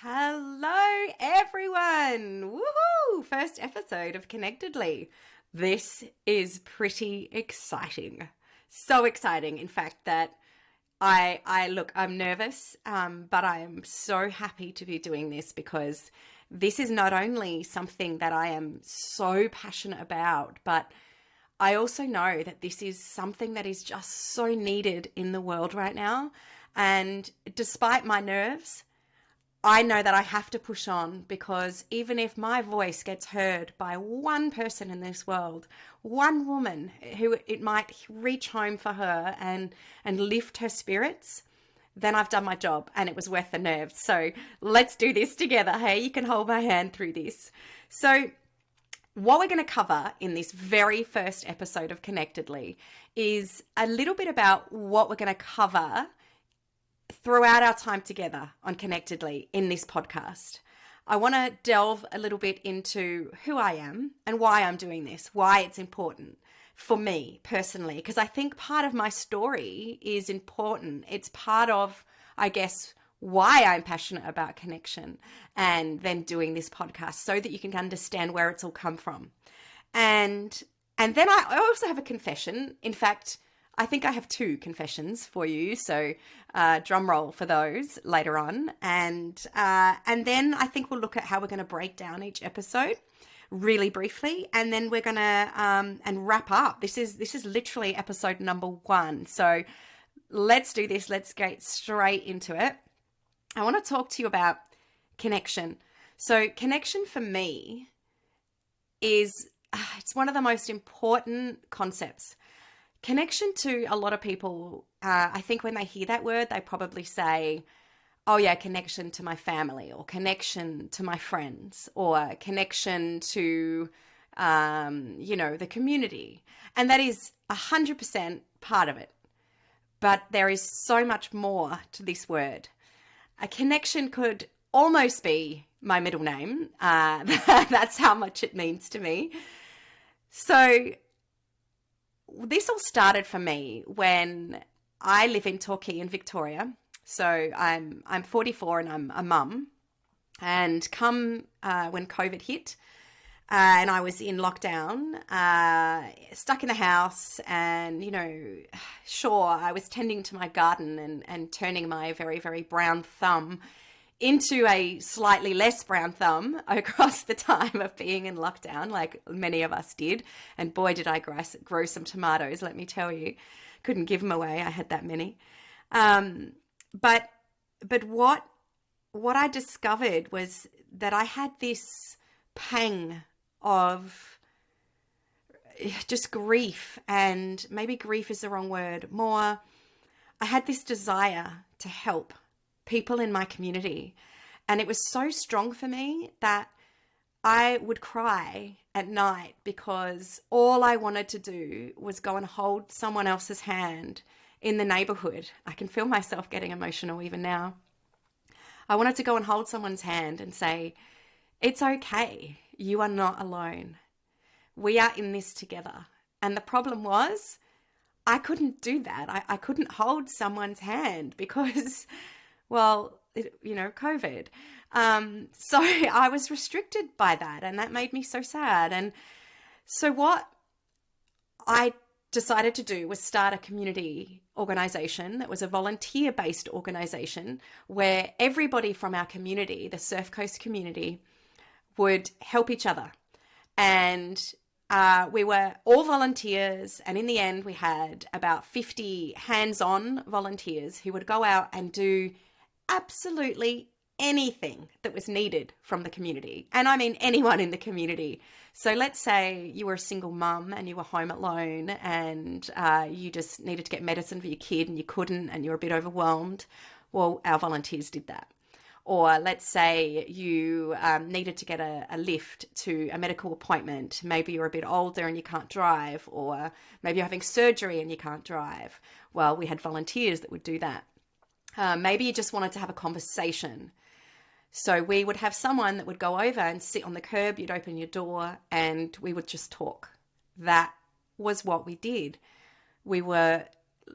Hello, everyone. Woohoo! First episode of Connectedly. This is pretty exciting. So exciting, in fact, that I'm nervous, but I am so happy to be doing this because this is not only something that I am so passionate about, but I also know that this is something that is just so needed in the world right now. And despite my nerves, I know that I have to push on, because even if my voice gets heard by one person in this world, one woman who it might reach home for her and lift her spirits, then I've done my job and it was worth the nerves. So let's do this together. Hey, you can hold my hand through this. So what we're going to cover in this very first episode of Connectedly is a little bit about what we're going to cover throughout our time together on Connectedly in this podcast. I want to delve a little bit into who I am and why I'm doing this, why it's important for me personally, because I think part of my story is important. It's part of, I guess, why I'm passionate about connection and then doing this podcast so that you can understand where it's all come from. And then I also have a confession. In fact, I think I have two confessions for you, so drum roll for those later on. And then I think we'll look at how we're going to break down each episode really briefly, and then we're going to and wrap up. This is literally episode number 1. So let's do this. Let's get straight into it. I want to talk to you about connection. So connection for me is it's one of the most important concepts. Connection to a lot of people, I think when they hear that word, they probably say, oh yeah, connection to my family, or connection to my friends, or connection to, the community. And that is 100% part of it. But there is so much more to this word. A connection could almost be my middle name. That's how much it means to me. So this all started for me when I live in Torquay in Victoria. So I'm 44 and I'm a mum. And come when COVID hit and I was in lockdown, stuck in the house, and, sure, I was tending to my garden and turning my very, very brown thumb into a slightly less brown thumb across the time of being in lockdown, like many of us did. And boy, did I grow some tomatoes, let me tell you. Couldn't give them away. I had that many. But what I discovered was that I had this pang of just grief, and maybe grief is the wrong word. More, I had this desire to help people in my community. And it was so strong for me that I would cry at night because all I wanted to do was go and hold someone else's hand in the neighborhood. I can feel myself getting emotional even now. I wanted to go and hold someone's hand and say, it's okay. You are not alone. We are in this together. And the problem was I couldn't do that. I couldn't hold someone's hand because COVID. So I was restricted by that, and that made me so sad. And so what I decided to do was start a community organization that was a volunteer-based organization where everybody from our community, the Surf Coast community, would help each other. And we were all volunteers, and in the end we had about 50 hands-on volunteers who would go out and do absolutely anything that was needed from the community. And I mean anyone in the community. So let's say you were a single mum and you were home alone, and you just needed to get medicine for your kid and you couldn't, and you were a bit overwhelmed. Well, our volunteers did that. Or let's say you needed to get a lift to a medical appointment. Maybe you're a bit older and you can't drive, or maybe you're having surgery and you can't drive. Well, we had volunteers that would do that. Maybe you just wanted to have a conversation. So we would have someone that would go over and sit on the curb. You'd open your door and we would just talk. That was what we did. We were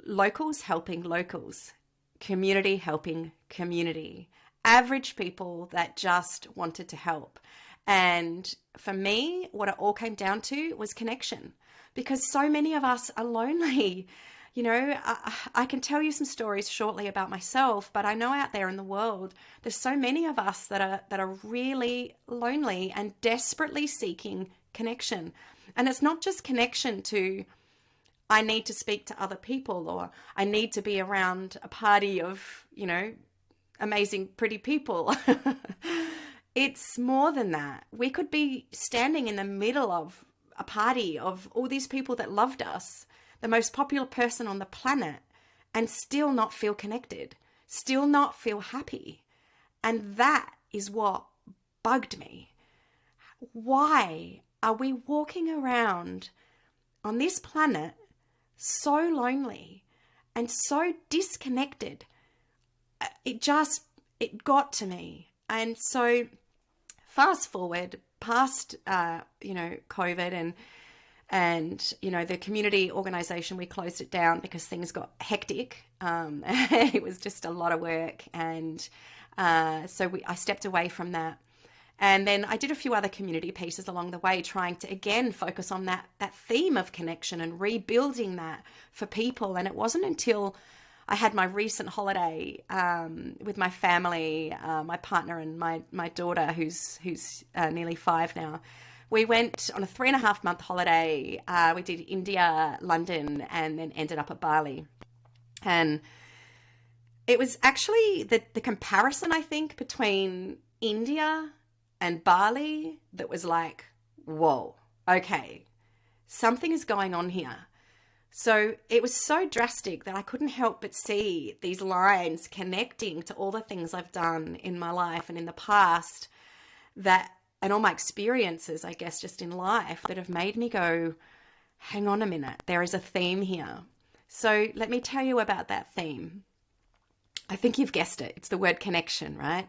locals helping locals, community helping community, average people that just wanted to help. And for me, what it all came down to was connection, because so many of us are lonely. You know, I can tell you some stories shortly about myself, but I know out there in the world, there's so many of us that are really lonely and desperately seeking connection. And it's not just connection to, I need to speak to other people, or I need to be around a party of, you know, amazing, pretty people. It's more than that. We could be standing in the middle of a party of all these people that loved us, the most popular person on the planet, and still not feel connected, still not feel happy. And that is what bugged me. Why are we walking around on this planet so lonely and so disconnected? It got to me. And so fast forward past, COVID and, you know, the community organization, we closed it down because things got hectic. It was just a lot of work. And so I stepped away from that. And then I did a few other community pieces along the way, trying to, again, focus on that theme of connection and rebuilding that for people. And it wasn't until I had my recent holiday with my family, my partner and my daughter, who's nearly 5 now. We went on a 3.5-month holiday. We did India, London, and then ended up at Bali. And it was actually the comparison, I think, between India and Bali that was like, whoa, okay, something is going on here. So it was so drastic that I couldn't help but see these lines connecting to all the things I've done in my life and in the past, and all my experiences, I guess, just in life, that have made me go, hang on a minute, there is a theme here. So let me tell you about that theme. I think you've guessed it. It's the word connection, right?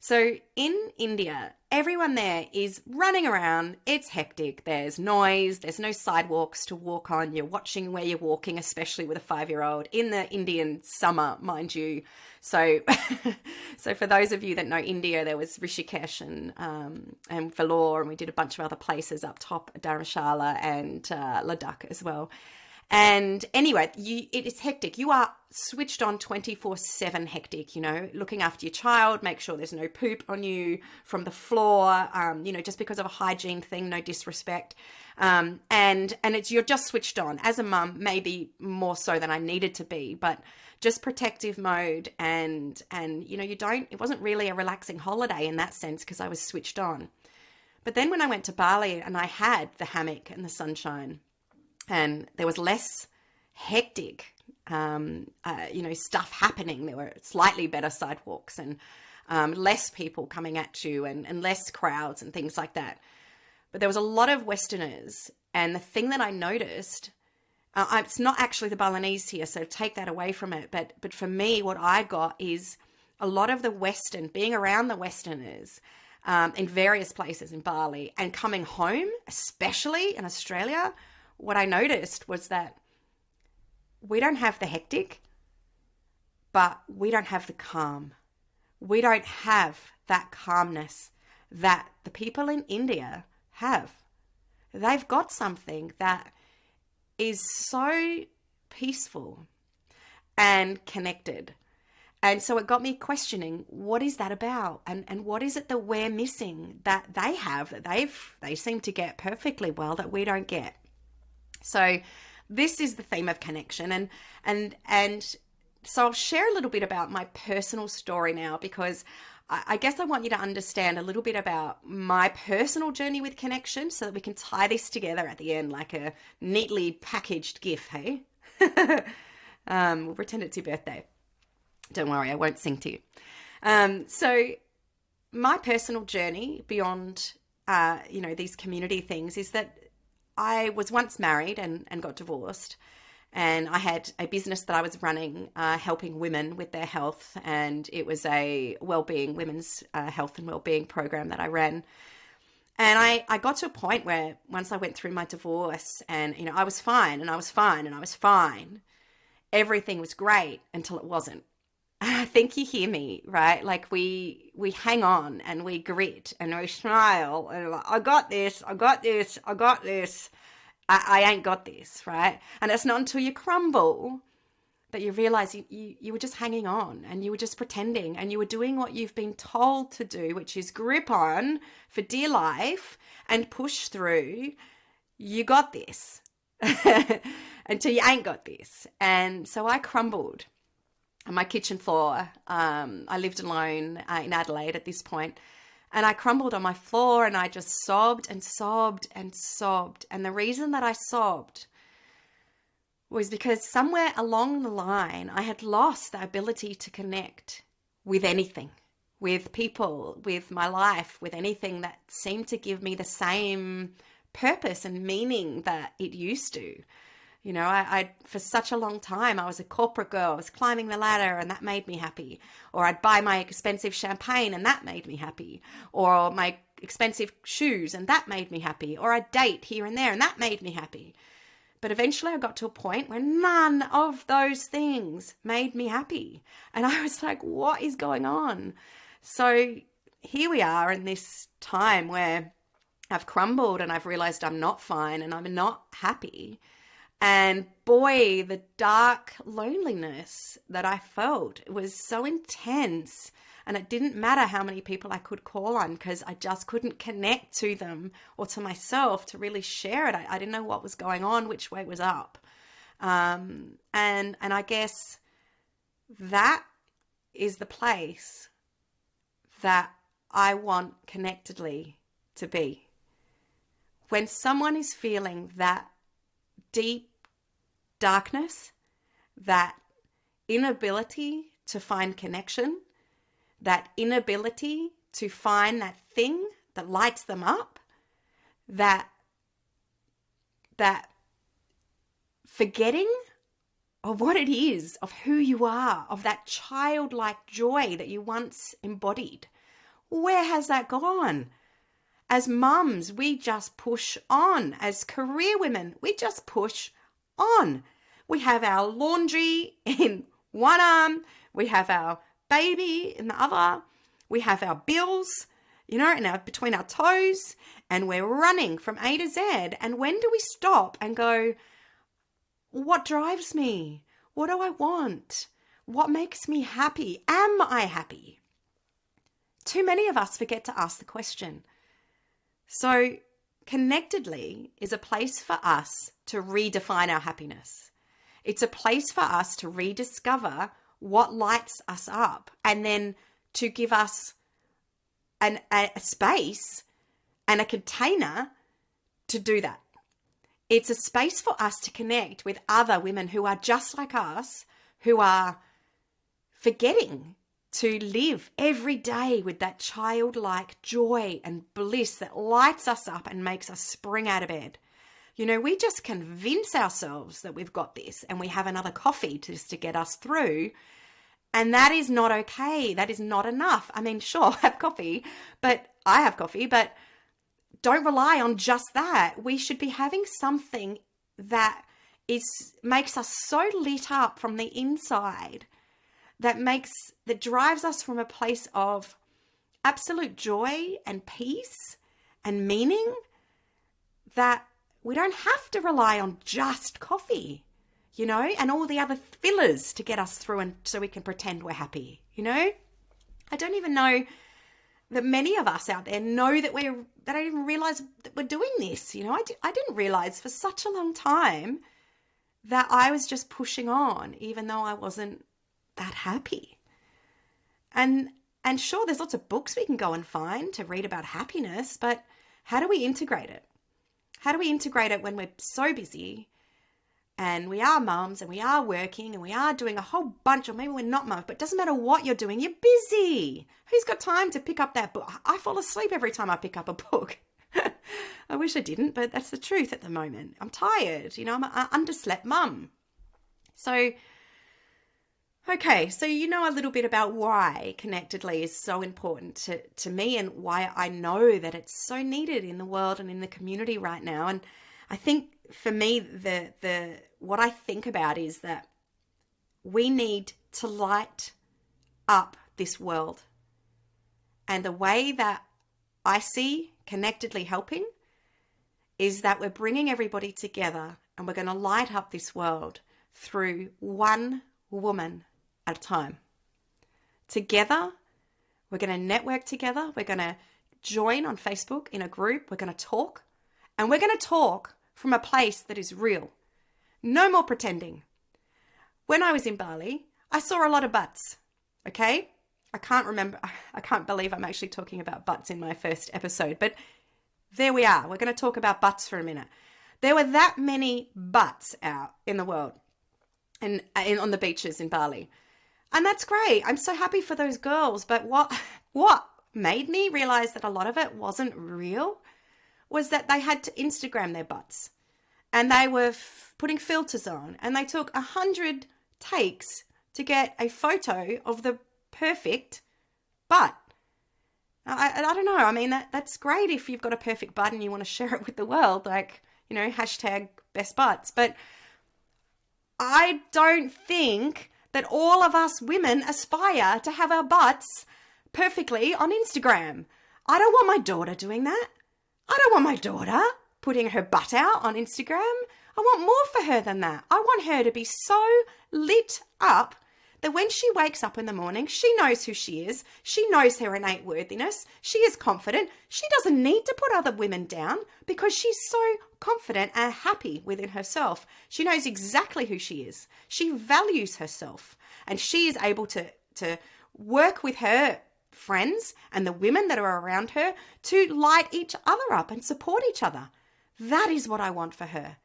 So in India, everyone there is running around. It's hectic. There's noise. There's no sidewalks to walk on. You're watching where you're walking, especially with a 5-year-old in the Indian summer, mind you. So, so for those of you that know India, there was Rishikesh and Vellore, and we did a bunch of other places up top, Dharamshala and Ladakh as well. And anyway, it is hectic. You are switched on 24/7 hectic, you know, looking after your child, make sure there's no poop on you from the floor, just because of a hygiene thing, no disrespect. And you're just switched on. As a mum, maybe more so than I needed to be, but just protective mode. And it wasn't really a relaxing holiday in that sense because I was switched on. But then when I went to Bali and I had the hammock and the sunshine, and there was less hectic, stuff happening. There were slightly better sidewalks and less people coming at you and less crowds and things like that. But there was a lot of Westerners. And the thing that I noticed, it's not actually the Balinese here, so take that away from it. But for me, what I got is a lot of the being around the Westerners in various places in Bali and coming home, especially in Australia. What I noticed was that we don't have the hectic, but we don't have the calm. We don't have that calmness that the people in India have. They've got something that is so peaceful and connected. And so it got me questioning, what is that about? And what is it that we're missing that they have, that they seem to get perfectly well, that we don't get? So this is the theme of connection. And so I'll share a little bit about my personal story now, because I guess I want you to understand a little bit about my personal journey with connection so that we can tie this together at the end like a neatly packaged gift, hey? We'll pretend it's your birthday. Don't worry, I won't sing to you. So my personal journey beyond, these community things is that I was once married and got divorced, and I had a business that I was running, helping women with their health, and it was a women's health and wellbeing program that I ran. And I got to a point where once I went through my divorce and, I was fine and I was fine and I was fine, everything was great until it wasn't. think you hear me, right? Like we hang on and we grit and we smile and we're like, I got this, I got this, I got this. I ain't got this, right? And it's not until you crumble that you realize you were just hanging on and you were just pretending and you were doing what you've been told to do, which is grip on for dear life and push through. You got this until you ain't got this. And so I crumbled on my kitchen floor. I lived alone in Adelaide at this point. And I crumbled on my floor and I just sobbed and sobbed and sobbed. And the reason that I sobbed was because somewhere along the line, I had lost the ability to connect with anything, with people, with my life, with anything that seemed to give me the same purpose and meaning that it used to. You know, I for such a long time, I was a corporate girl. I was climbing the ladder and that made me happy. Or I'd buy my expensive champagne and that made me happy. Or my expensive shoes and that made me happy. Or I'd date here and there and that made me happy. But eventually I got to a point where none of those things made me happy. And I was like, what is going on? So here we are in this time where I've crumbled and I've realized I'm not fine and I'm not happy. And boy, the dark loneliness that I felt, it was so intense. And it didn't matter how many people I could call on because I just couldn't connect to them or to myself to really share it. I didn't know what was going on, which way was up. And I guess that is the place that I want connectedly to be. When someone is feeling that deep darkness, that inability to find connection, that inability to find that thing that lights them up, that forgetting of what it is, of who you are, of that childlike joy that you once embodied. Where has that gone? As mums, we just push on. As career women, we just push on. We have our laundry in one arm, we have our baby in the other, we have our bills, between our toes, and we're running from A to Z. And when do we stop and go, what drives me? What do I want? What makes me happy? Am I happy? Too many of us forget to ask the question. So connectedly is a place for us to redefine our happiness. It's a place for us to rediscover what lights us up and then to give us a space and a container to do that. It's a space for us to connect with other women who are just like us, who are forgetting to live every day with that childlike joy and bliss that lights us up and makes us spring out of bed. You know, we just convince ourselves that we've got this and we have another coffee just to get us through. And that is not okay. That is not enough. I mean, sure, have coffee, but I have coffee, but don't rely on just that. We should be having something that makes us so lit up from the inside, that drives us from a place of absolute joy and peace and meaning, that we don't have to rely on just coffee, and all the other fillers to get us through and so we can pretend we're happy, I don't even know that many of us out there know that I don't even realize that we're doing this. I didn't realize for such a long time that I was just pushing on, even though I wasn't that happy. And sure, there's lots of books we can go and find to read about happiness, but how do we integrate it? How do we integrate it when we're so busy and we are mums and we are working and we are doing a whole bunch, or maybe we're not mums, but it doesn't matter what you're doing, you're busy. Who's got time to pick up that book? I fall asleep every time I pick up a book. I wish I didn't, but that's the truth at the moment. I'm tired, I'm an underslept mum. So, okay, so you know a little bit about why Connectedly is so important to me and why I know that it's so needed in the world and in the community right now. And I think for me, what I think about is that we need to light up this world. And the way that I see Connectedly helping is that we're bringing everybody together and we're going to light up this world through one woman at a time. Together, we're going to network together. We're going to join on Facebook in a group. We're going to talk. And we're going to talk from a place that is real. No more pretending. When I was in Bali, I saw a lot of butts, okay? I can't believe I'm actually talking about butts in my first episode, but there we are. We're going to talk about butts for a minute. There were that many butts out in the world and on the beaches in Bali. And that's great. I'm so happy for those girls. But what made me realize that a lot of it wasn't real was that they had to Instagram their butts. And they were putting filters on. And they took 100 takes to get a photo of the perfect butt. I don't know. I mean, that's great if you've got a perfect butt and you want to share it with the world. Like, you know, hashtag best butts. But I don't think that all of us women aspire to have our butts perfectly on Instagram. I don't want my daughter doing that. I don't want my daughter putting her butt out on Instagram. I want more for her than that. I want her to be so lit up that when she wakes up in the morning, she knows who she is. She knows her innate worthiness. She is confident. She doesn't need to put other women down because she's so confident and happy within herself. She knows exactly who she is. She values herself, and she is able to work with her friends and the women that are around her to light each other up and support each other. That is what I want for her.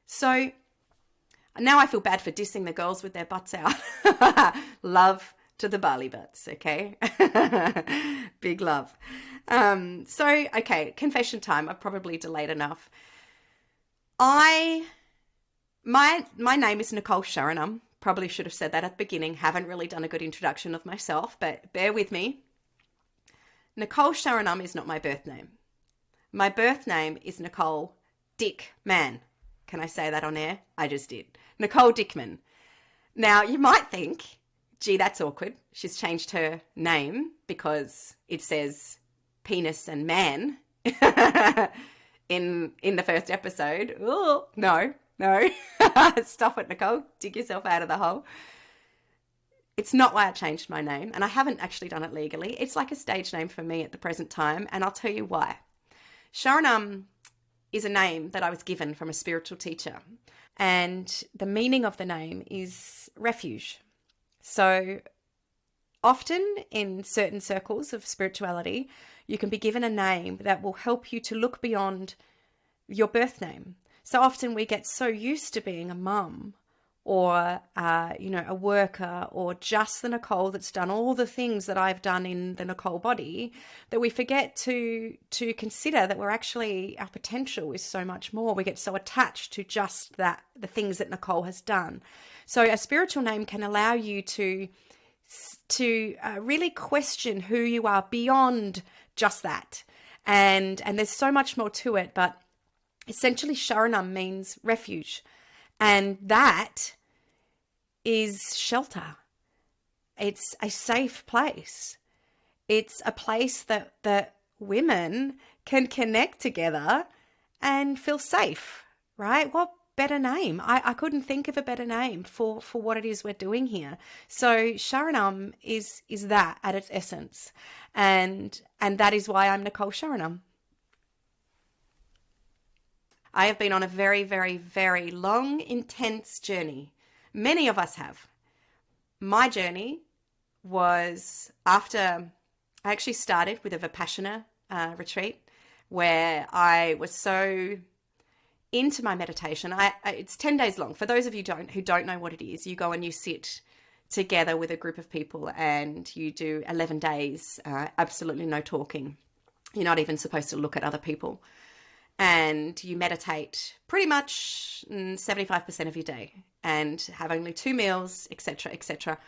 So now I feel bad for dissing the girls with their butts out. Love to the Bali butts, okay? Big love. Okay, confession time. I've probably delayed enough. My name is Nicole Sharanam. Probably should have said that at the beginning. Haven't really done a good introduction of myself, but bear with me. Nicole Sharanam is not my birth name. My birth name is Nicole Dickmann. Can I say that on air? I just did. Nicole Dickmann. Now, you might think, gee, that's awkward. She's changed her name because it says penis and man in the first episode. Oh, no. Stop it, Nicole. Dig yourself out of the hole. It's not why I changed my name, and I haven't actually done it legally. It's like a stage name for me at the present time, and I'll tell you why. Sharanam is a name that I was given from a spiritual teacher, and the meaning of the name is refuge. So often in certain circles of spirituality, you can be given a name that will help you to look beyond your birth name. So often we get so used to being a mum or, a worker or just the Nicole that's done all the things that I've done in the Nicole body that we forget to consider that our potential is so much more. We get so attached to just the things that Nicole has done. So a spiritual name can allow you to really question who you are beyond just that. And there's so much more to it, but essentially Sharanam means refuge. And that is shelter. It's a safe place. It's a place that women can connect together and feel safe, right? What better name? I couldn't think of a better name for what it is we're doing here. So Sharanam is that at its essence. And that is why I'm Nicole Sharanam. I have been on a very, very, very long, intense journey. Many of us have. My journey was after I actually started with a Vipassana retreat where I was so into my meditation. It's 10 days long. For those of you who don't know what it is, you go and you sit together with a group of people and you do 11 days, absolutely no talking. You're not even supposed to look at other people. And you meditate pretty much 75% of your day and have only 2 meals, etc., etc.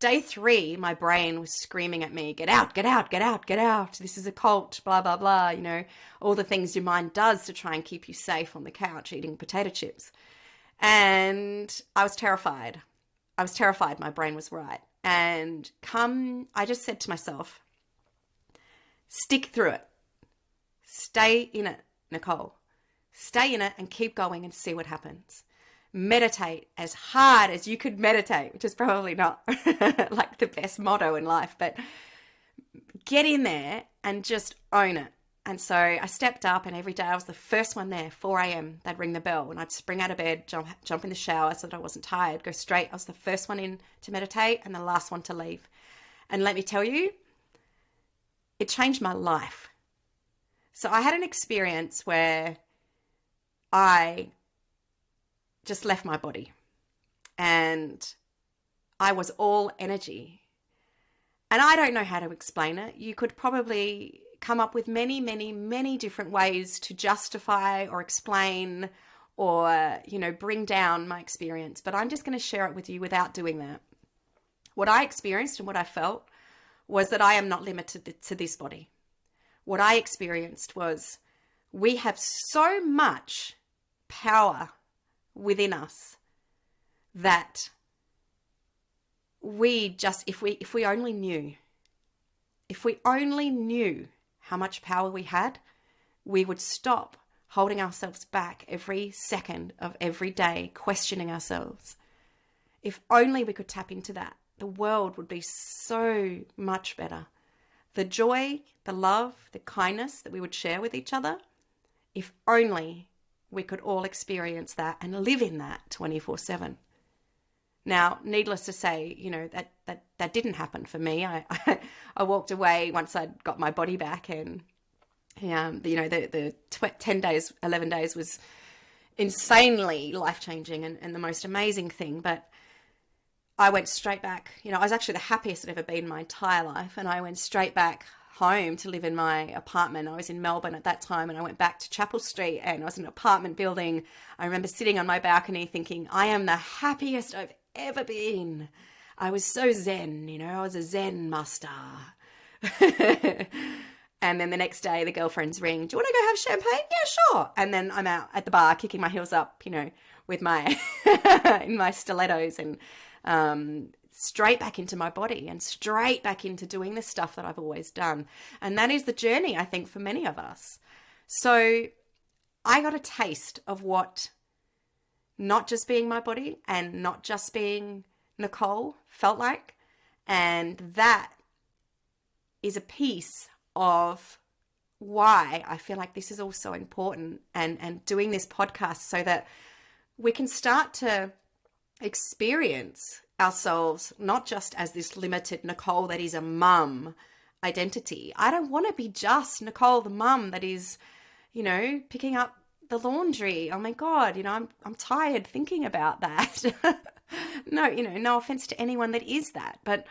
Day 3, my brain was screaming at me, get out, get out, get out, get out. This is a cult, blah, blah, blah. All the things your mind does to try and keep you safe on the couch eating potato chips. And I was terrified. My brain was right. And I just said to myself, stick through it. Stay in it, Nicole. Stay in it and keep going and see what happens. Meditate as hard as you could meditate, which is probably not like the best motto in life, but get in there and just own it. And so I stepped up, and every day I was the first one there, 4 a.m. They'd ring the bell and I'd spring out of bed, jump in the shower so that I wasn't tired, go straight. I was the first one in to meditate and the last one to leave. And let me tell you, it changed my life. So I had an experience where I just left my body and I was all energy. And I don't know how to explain it. You could probably come up with many, many, many different ways to justify or explain or, bring down my experience. But I'm just going to share it with you without doing that. What I experienced and what I felt was that I am not limited to this body. What I experienced was we have so much power within us that we just, if we only knew how much power we had, we would stop holding ourselves back every second of every day, questioning ourselves. If only we could tap into that, the world would be so much better. The joy, the love, the kindness that we would share with each other, if only we could all experience that and live in that 24/7. Now, needless to say, that didn't happen for me. I walked away once I'd got my body back, and the 10 days, 11 days was insanely life-changing and the most amazing thing. But I went straight back. I was actually the happiest I'd ever been in my entire life, and I went straight back home to live in my apartment. I was in Melbourne at that time, and I went back to Chapel Street, and I was in an apartment building. I remember sitting on my balcony thinking, I am the happiest I've ever been. I was so zen, I was a zen master. And then the next day the girlfriends ring, do you want to go have champagne? Yeah, sure. And then I'm out at the bar kicking my heels up, with my in my stilettos, and straight back into my body and straight back into doing the stuff that I've always done. And that is the journey, I think, for many of us. So I got a taste of what not just being my body and not just being Nicole felt like. And that is a piece of why I feel like this is also important, and doing this podcast so that we can start to experience ourselves not just as this limited Nicole that is a mum identity. I don't want to be just Nicole the mum that is, picking up the laundry. Oh my God, I'm tired thinking about that. No offense to anyone that is that, but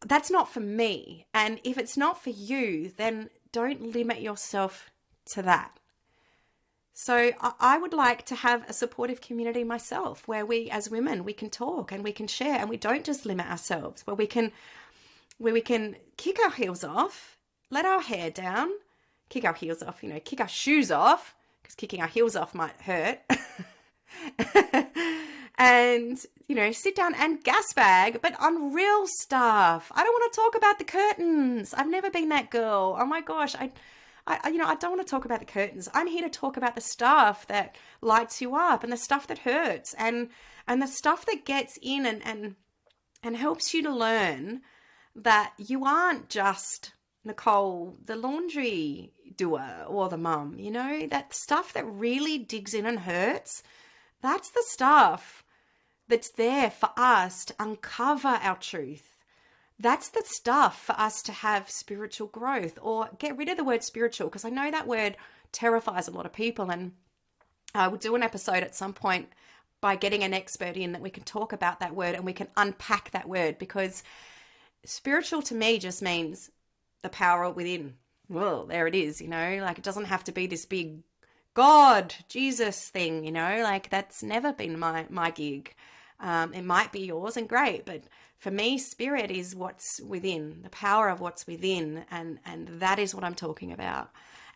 that's not for me. And if it's not for you, then don't limit yourself to that. So I would like to have a supportive community myself, where we as women, we can talk and we can share, and we don't just limit ourselves, where we can kick our heels off, let our hair down, kick our heels off, kick our shoes off, because kicking our heels off might hurt. And, sit down and gas bag, but on real stuff. I don't want to talk about the curtains. I've never been that girl. Oh my gosh. I don't want to talk about the curtains. I'm here to talk about the stuff that lights you up, and the stuff that hurts, and the stuff that gets in and helps you to learn that you aren't just Nicole, the laundry doer, or the mum, that stuff that really digs in and hurts. That's the stuff that's there for us to uncover our truth. That's the stuff for us to have spiritual growth, or get rid of the word spiritual, because I know that word terrifies a lot of people. And I will do an episode at some point by getting an expert in that we can talk about that word and we can unpack that word, because spiritual to me just means the power within. Well, there it is, it doesn't have to be this big God, Jesus thing, that's never been my gig. It might be yours, and great, but for me, spirit is what's within, the power of what's within, and that is what I'm talking about.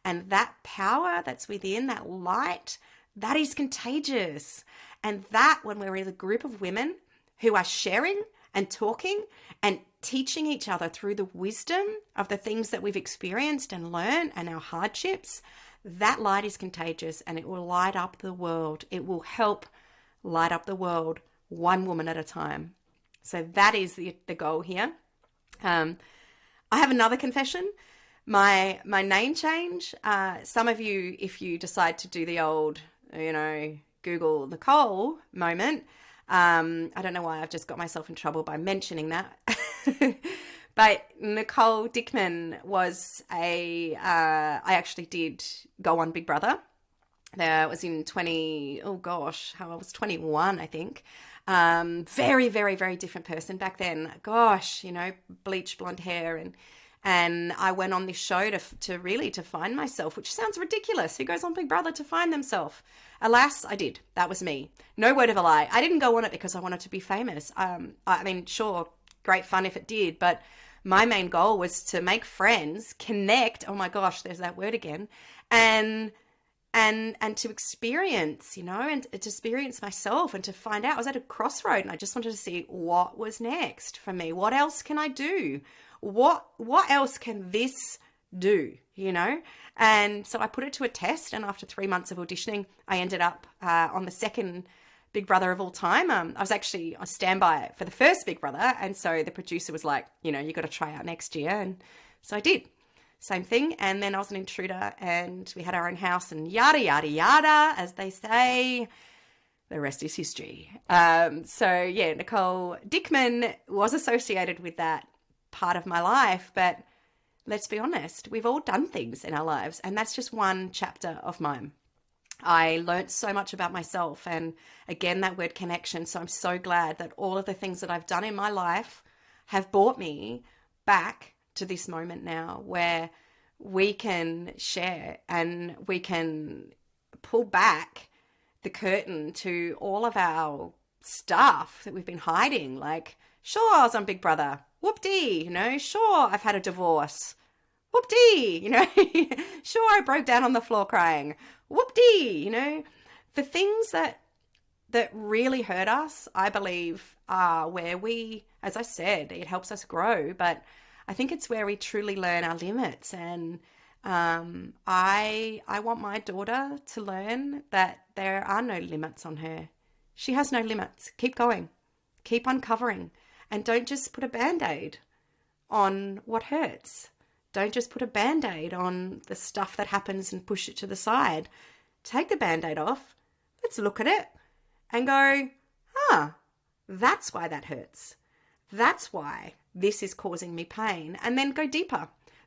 And that power that's within, that light, that is contagious. And that, when we're in a group of women who are sharing and talking and teaching each other through the wisdom of the things that we've experienced and learned and our hardships, that light is contagious and it will light up the world. It will help light up the world one woman at a time. So that is the goal here. I have another confession. My name change. Some of you, if you decide to do the old, Google Nicole moment, I don't know why I've just got myself in trouble by mentioning that. But Nicole Dickmann was I actually did go on Big Brother. There was in I was 21, I think. Very, very, very different person back then. Gosh, bleached blonde hair and I went on this show to find myself, which sounds ridiculous. Who goes on Big Brother to find themselves? Alas, I did. That was me. No word of a lie. I didn't go on it because I wanted to be famous. I mean, sure, great fun if it did, but my main goal was to make friends, connect. Oh my gosh, there's that word again. And to experience, and to experience myself and to find out. I was at a crossroad and I just wanted to see what was next for me. What else can I do? What else can this do, And so I put it to a test, and after 3 months of auditioning, I ended up on the second Big Brother of all time. I was actually on standby for the first Big Brother, and so the producer was like, you got to try out next year, and so I did. Same thing, and then I was an intruder, and we had our own house, and yada, yada, yada, as they say. The rest is history. So yeah, Nicole Dickmann was associated with that part of my life, but let's be honest, we've all done things in our lives, and that's just one chapter of mine. I learned so much about myself, and again, that word connection. So I'm so glad that all of the things that I've done in my life have brought me back to this moment now where we can share and we can pull back the curtain to all of our stuff that we've been hiding. Like, sure, I was on Big Brother. Whoop-dee, sure, I've had a divorce. Whoop-dee, sure, I broke down on the floor crying. Whoop-dee, the things that really hurt us, I believe, are where we, as I said, it helps us grow, but I think it's where we truly learn our limits. And I want my daughter to learn that there are no limits on her. She has no limits. Keep going. Keep uncovering. And don't just put a Band-Aid on what hurts. Don't just put a Band-Aid on the stuff that happens and push it to the side. Take the Band-Aid off. Let's look at it and go, that's why that hurts. That's why this is causing me pain. And then go deeper.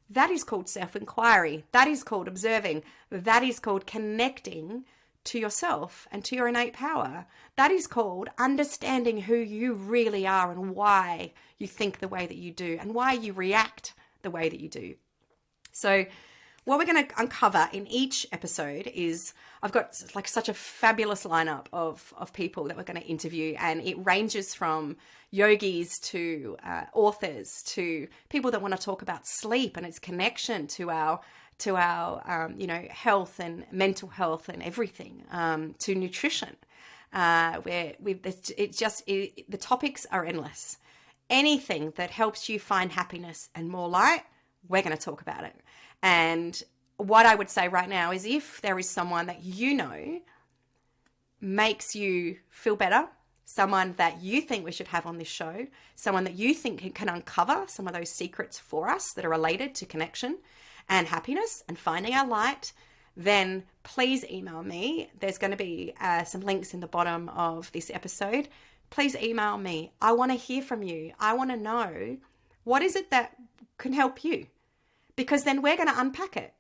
That is called self-inquiry. That is called observing. That is called connecting to yourself and to your innate power. That is called understanding who you really are and why you think the way that you do and why you react the way that you do. So what we're going to uncover in each episode is, I've got like such a fabulous lineup of people that we're going to interview, and it ranges from yogis to authors to people that want to talk about sleep and its connection to our health and mental health and everything, to nutrition. The topics are endless. Anything that helps you find happiness and more light, we're going to talk about it. And what I would say right now is, if there is someone that makes you feel better, someone that you think we should have on this show, someone that you think can uncover some of those secrets for us that are related to connection and happiness and finding our light, then please email me. There's going to be some links in the bottom of this episode. Please email me. I want to hear from you. I want to know, what is it that can help you? Because then we're going to unpack it,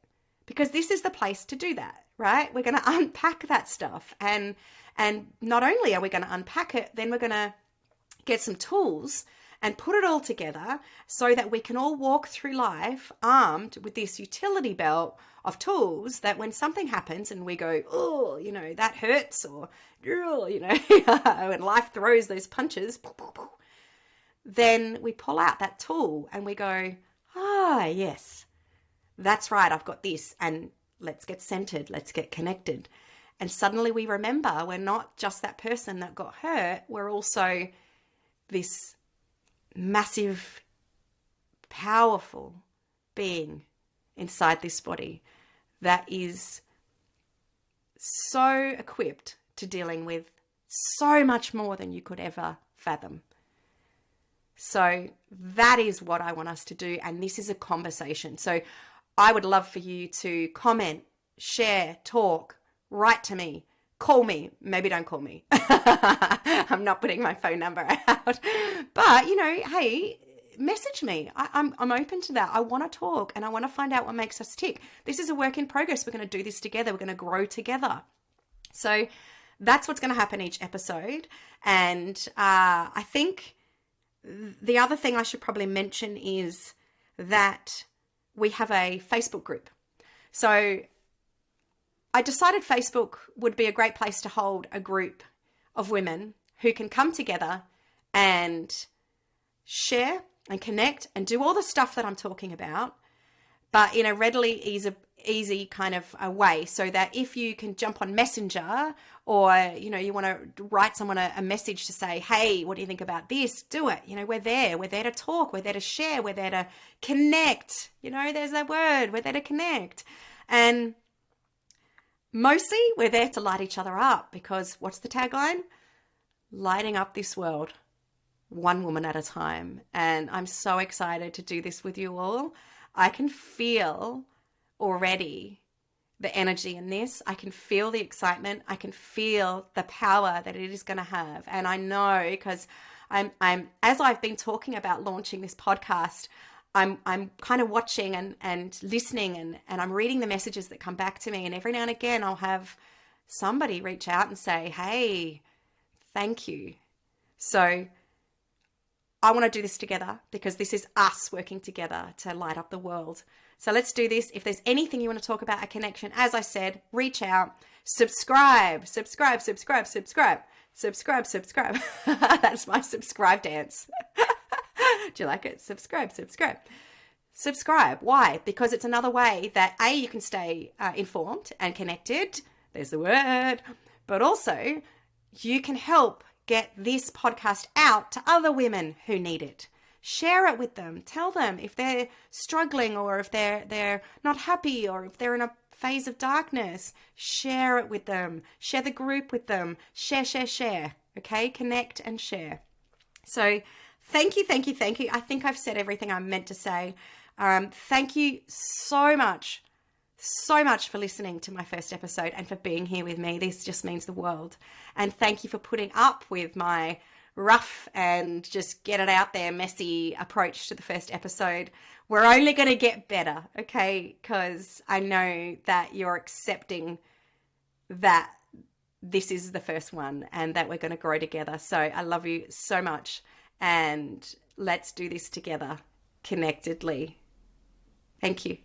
because this is the place to do that, right? We're going to unpack that stuff. And not only are we going to unpack it, then we're going to get some tools and put it all together so that we can all walk through life armed with this utility belt of tools, that when something happens and we go, oh, that hurts, or, when life throws those punches, then we pull out that tool and we go, yes, that's right, I've got this, and let's get centered, let's get connected. And suddenly we remember we're not just that person that got hurt, we're also this massive, powerful being inside this body that is so equipped to dealing with so much more than you could ever fathom. So that is what I want us to do. And this is a conversation. So I would love for you to comment, share, talk, write to me, call me. Maybe don't call me. I'm not putting my phone number out. But, hey, message me. I'm open to that. I want to talk and I want to find out what makes us tick. This is a work in progress. We're going to do this together. We're going to grow together. So that's what's going to happen each episode. And I think the other thing I should probably mention is that we have a Facebook group. So I decided Facebook would be a great place to hold a group of women who can come together and share and connect and do all the stuff that I'm talking about, but in a readily easy kind of a way, so that if you can jump on Messenger or, you want to write someone a message to say, hey, what do you think about this? Do it. We're there to talk. We're there to share. We're there to connect. There's that word. We're there to connect. And mostly we're there to light each other up, because what's the tagline? Lighting up this world, one woman at a time. And I'm so excited to do this with you all. I can feel already the energy in this. I can feel the excitement. I can feel the power that it is going to have. And I know, because I'm as I've been talking about launching this podcast, I'm kind of watching and listening and I'm reading the messages that come back to me. And every now and again, I'll have somebody reach out and say, hey, thank you. So I want to do this together, because this is us working together to light up the world. So let's do this. If there's anything you want to talk about a connection, as I said, reach out, subscribe. That's my subscribe dance. Do you like it? Subscribe. Why? Because it's another way that you can stay informed and connected. There's the word. But also you can help get this podcast out to other women who need it. Share it with them. Tell them if they're struggling, or if they're not happy, or if they're in a phase of darkness. Share it with them. Share the group with them. Share. Okay? Connect and share. So thank you. I think I've said everything I'm meant to say. Thank you so much for listening to my first episode and for being here with me. This just means the world. And thank you for putting up with my rough and just get it out there messy approach to the first episode. We're only going to get better, okay? Because I know that you're accepting that this is the first one and that we're going to grow together. So I love you so much, and let's do this together connectedly. Thank you.